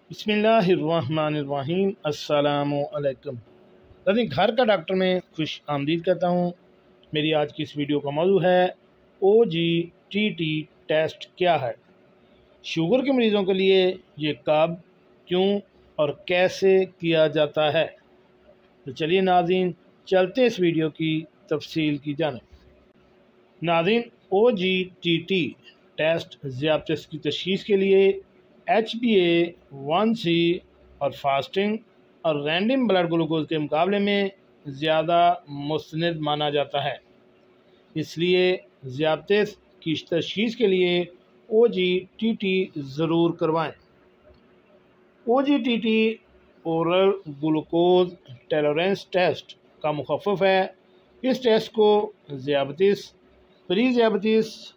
बिस्मिल्लाहिर्रहमानिर्रहीम अस्सलामुअलैकुम। अपनी घर का डॉक्टर में खुश आमदीद करता हूँ। मेरी आज की इस वीडियो का मौजू है OGTT टेस्ट क्या है। शुगर के मरीज़ों के लिए ये कब, क्यों और कैसे किया जाता है। तो चलिए नाज़रीन, चलते इस वीडियो की तफसील की जानिब। नाज़रीन, OGTT टेस्ट ज़ियादत की तशख़ीस के लिए HbA1c और फास्टिंग और रैंडम ब्लड ग्लूकोज के मुकाबले में ज़्यादा मुस्तनद माना जाता है। इसलिए ज़ियादत की तशख़ीस के लिए OGTT ज़रूर करवाएं। OGTT oral glucose tolerance test का मुखफ़फ़ है। इस टेस्ट को ज़ियादत, प्री ज़ियादत,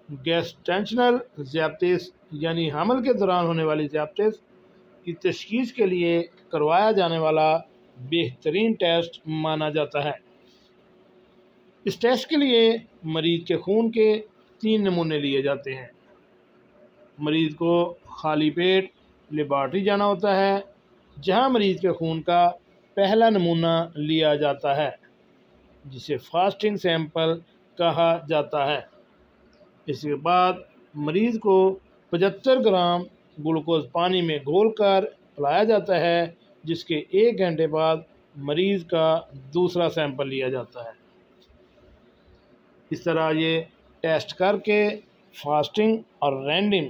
गैस्ट्रेंशनल ज़ियादत यानी हमल के दौरान होने वाली ज़ियादत की तशख़ीस के लिए करवाया जाने वाला बेहतरीन टेस्ट माना जाता है। इस टेस्ट के लिए मरीज़ के खून के 3 नमूने लिए जाते हैं। मरीज़ को खाली पेट लेबॉर्ट्री जाना होता है, जहां मरीज़ के खून का पहला नमूना लिया जाता है, जिसे फास्टिंग सैंपल कहा जाता है। इसके बाद मरीज़ को 75 ग्राम ग्लूकोज पानी में घोलकर पिलाया जाता है, जिसके 1 घंटे बाद मरीज़ का दूसरा सैंपल लिया जाता है। इस तरह ये टेस्ट करके फास्टिंग और रैंडम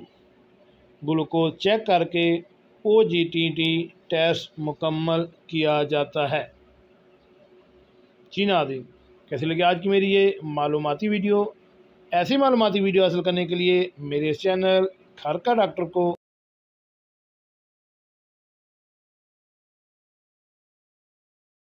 ग्लूकोज चेक करके OGTT टेस्ट मुकम्मल किया जाता है। जी नाज़रीन, कैसी लगी आज की मेरी ये मालूमाती वीडियो। ऐसी मालूमाती वीडियो हासिल करने के लिए मेरे इस चैनल घर का डॉक्टर को